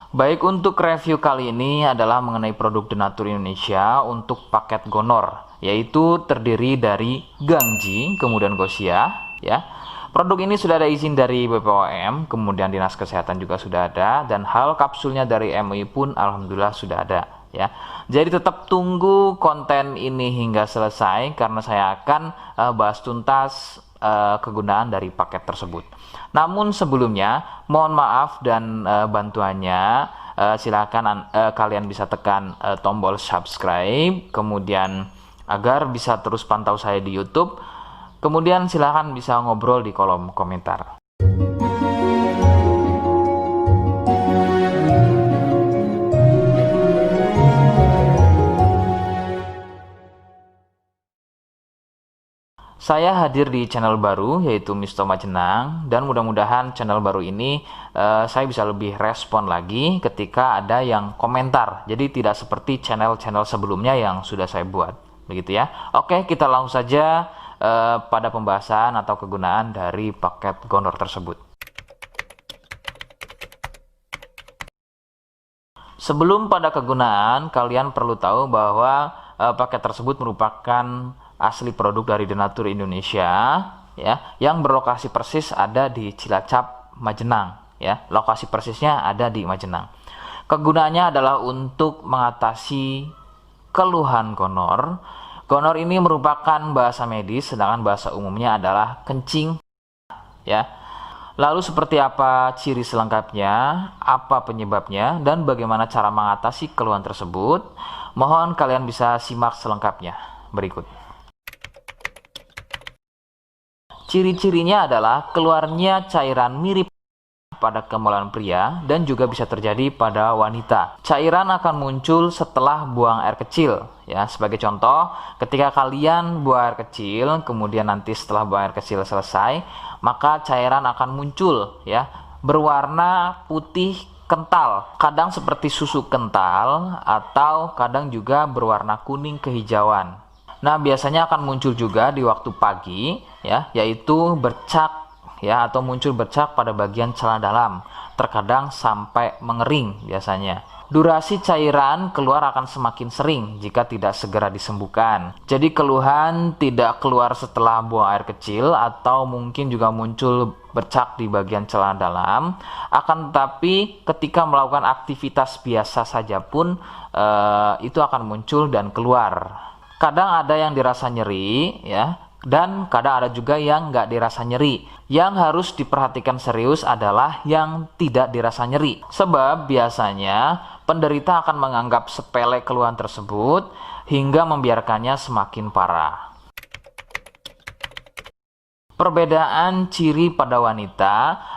Baik, untuk review kali ini adalah mengenai produk Denatur Indonesia untuk paket Gonor, yaitu terdiri dari Gangji, kemudian Gosia, ya. Produk ini sudah ada izin dari BPOM, kemudian Dinas Kesehatan juga sudah ada, dan hal kapsulnya dari MUI pun alhamdulillah sudah ada, ya. Jadi tetap tunggu konten ini hingga selesai karena saya akan bahas tuntas kegunaan dari paket tersebut. Namun sebelumnya mohon maaf dan bantuannya, silakan kalian bisa tekan tombol subscribe, kemudian agar bisa terus pantau saya di YouTube. Kemudian silakan bisa ngobrol di kolom komentar. Saya hadir di channel baru yaitu Misto Majenang, dan mudah-mudahan channel baru ini saya bisa lebih respon lagi ketika ada yang komentar. Jadi tidak seperti channel-channel sebelumnya yang sudah saya buat. Begitu ya. Oke, kita langsung saja pada pembahasan atau kegunaan dari paket Gonor tersebut. Sebelum pada kegunaan, kalian perlu tahu bahwa paket tersebut merupakan asli produk dari Denatur Indonesia, ya, yang berlokasi persis ada di Cilacap, Majenang, ya. Lokasi persisnya ada di Majenang. Kegunaannya adalah untuk mengatasi keluhan gonor. Gonor ini merupakan bahasa medis, sedangkan bahasa umumnya adalah kencing, ya. Lalu seperti apa ciri selengkapnya, apa penyebabnya, dan bagaimana cara mengatasi keluhan tersebut? Mohon kalian bisa simak selengkapnya berikut. Ciri-cirinya adalah keluarnya cairan mirip pada kemaluan pria dan juga bisa terjadi pada wanita. Cairan akan muncul setelah buang air kecil, ya. Sebagai contoh, ketika kalian buang air kecil, kemudian nanti setelah buang air kecil selesai, maka cairan akan muncul, ya, berwarna putih kental, kadang seperti susu kental atau kadang juga berwarna kuning kehijauan. Nah, biasanya akan muncul juga di waktu pagi, ya, yaitu bercak, ya, atau muncul bercak pada bagian celana dalam, terkadang sampai mengering biasanya. Durasi cairan keluar akan semakin sering jika tidak segera disembuhkan. Jadi keluhan tidak keluar setelah buang air kecil atau mungkin juga muncul bercak di bagian celana dalam, akan tetapi ketika melakukan aktivitas biasa saja pun itu akan muncul dan keluar. Kadang ada yang dirasa nyeri, ya, dan kadang ada juga yang nggak dirasa nyeri. Yang harus diperhatikan serius adalah yang tidak dirasa nyeri, sebab biasanya penderita akan menganggap sepele keluhan tersebut hingga membiarkannya semakin parah. Perbedaan ciri pada wanita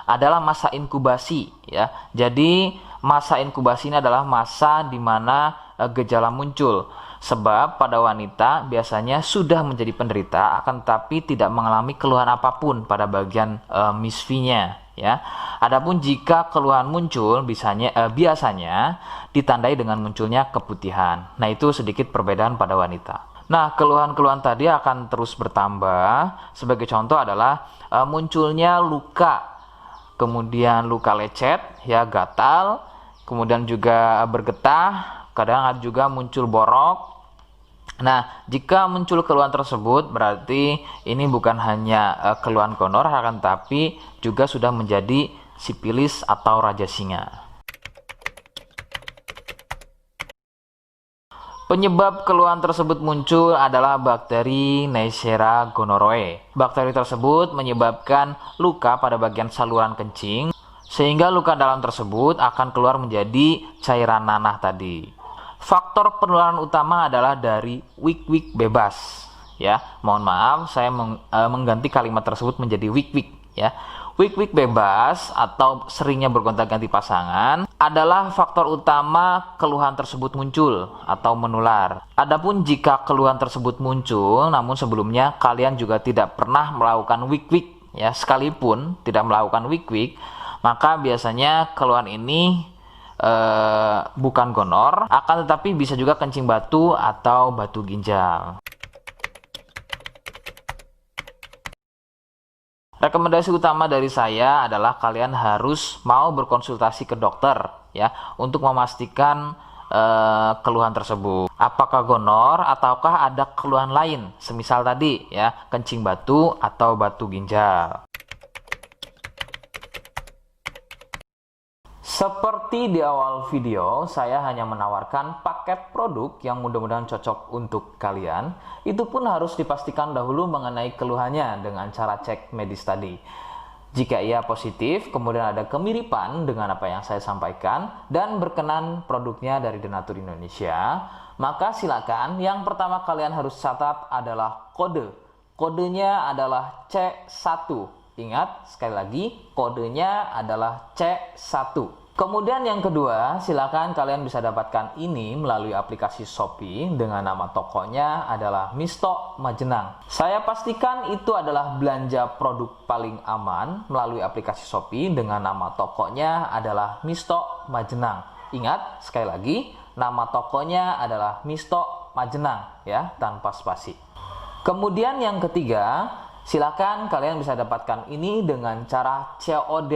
adalah masa inkubasi, ya. Jadi masa inkubasi ini adalah masa di mana gejala muncul. Sebab pada wanita biasanya sudah menjadi penderita akan tetapi tidak mengalami keluhan apapun pada bagian misfinya, ya. Adapun jika keluhan muncul biasanya ditandai dengan munculnya keputihan. Nah, itu sedikit perbedaan pada wanita. Nah, keluhan-keluhan tadi akan terus bertambah. Sebagai contoh adalah munculnya luka, kemudian luka lecet, ya, gatal, kemudian juga bergetah, kadang ada juga muncul borok. Nah, jika muncul keluhan tersebut berarti ini bukan hanya keluhan gonor, akan tapi juga sudah menjadi sipilis atau raja singa. Penyebab keluhan tersebut muncul adalah bakteri Neisseria gonorrhoeae. Bakteri tersebut menyebabkan luka pada bagian saluran kencing, sehingga luka dalam tersebut akan keluar menjadi cairan nanah tadi. Faktor penularan utama adalah dari wik-wik bebas, ya. Mohon maaf, saya mengganti kalimat tersebut menjadi wik-wik, ya. Wik-wik bebas atau seringnya bergonta-ganti pasangan adalah faktor utama keluhan tersebut muncul atau menular. Adapun jika keluhan tersebut muncul namun sebelumnya kalian juga tidak pernah melakukan wik-wik, ya, sekalipun tidak melakukan wik-wik, maka biasanya keluhan ini bukan gonor, akan tetapi bisa juga kencing batu atau batu ginjal. Rekomendasi utama dari saya adalah kalian harus mau berkonsultasi ke dokter ya untuk memastikan keluhan tersebut. Apakah gonor ataukah ada keluhan lain, semisal tadi ya kencing batu atau batu ginjal. Seperti di awal video, saya hanya menawarkan paket produk yang mudah-mudahan cocok untuk kalian. Itu pun harus dipastikan dahulu mengenai keluhannya dengan cara cek medis tadi. Jika ia positif, kemudian ada kemiripan dengan apa yang saya sampaikan, dan berkenan produknya dari Denatur Indonesia, maka silakan yang pertama kalian harus catat adalah kode. Kodenya adalah C1. Ingat, sekali lagi, kodenya adalah C1. Kemudian yang kedua, silakan kalian bisa dapatkan ini melalui aplikasi Shopee dengan nama tokonya adalah Misto Majenang. Saya pastikan itu adalah belanja produk paling aman melalui aplikasi Shopee dengan nama tokonya adalah Misto Majenang. Ingat, sekali lagi, nama tokonya adalah Misto Majenang ya, tanpa spasi. Kemudian yang ketiga, silakan kalian bisa dapatkan ini dengan cara COD.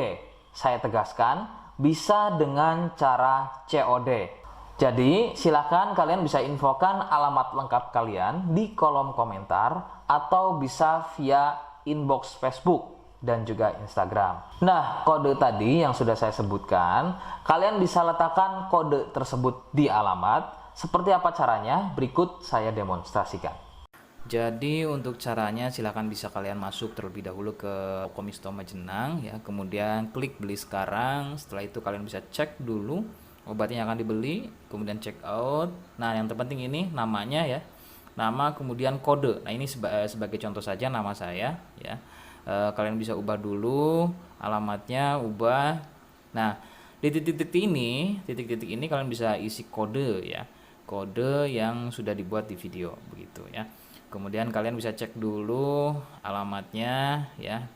Saya tegaskan, bisa dengan cara COD. Jadi silakan kalian bisa infokan alamat lengkap kalian di kolom komentar atau bisa via inbox Facebook dan juga Instagram. Nah, kode tadi yang sudah saya sebutkan, kalian bisa letakkan kode tersebut di alamat. Seperti apa caranya? Berikut saya demonstrasikan. Jadi untuk caranya silahkan bisa kalian masuk terlebih dahulu ke toko Misto Majenang ya, kemudian klik beli sekarang. Setelah itu kalian bisa cek dulu obatnya yang akan dibeli, kemudian check out. Nah yang terpenting ini namanya ya, nama kemudian kode. Nah ini sebagai contoh saja nama saya ya. Kalian bisa ubah dulu alamatnya, ubah. Nah di titik-titik ini kalian bisa isi kode ya, kode yang sudah dibuat di video begitu ya. Kemudian kalian bisa cek dulu alamatnya ya,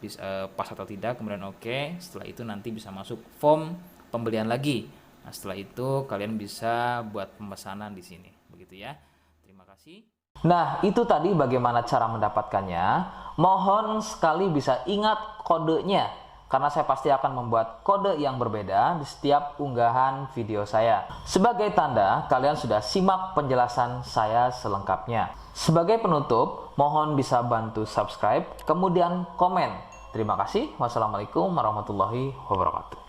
pas atau tidak, kemudian oke. Setelah itu nanti bisa masuk form pembelian lagi. Nah, setelah itu kalian bisa buat pemesanan di sini. Begitu ya. Terima kasih. Nah, itu tadi bagaimana cara mendapatkannya. Mohon sekali bisa ingat kodenya, karena saya pasti akan membuat kode yang berbeda di setiap unggahan video saya. Sebagai tanda, kalian sudah simak penjelasan saya selengkapnya. Sebagai penutup, mohon bisa bantu subscribe, kemudian komen. Terima kasih. Wassalamualaikum warahmatullahi wabarakatuh.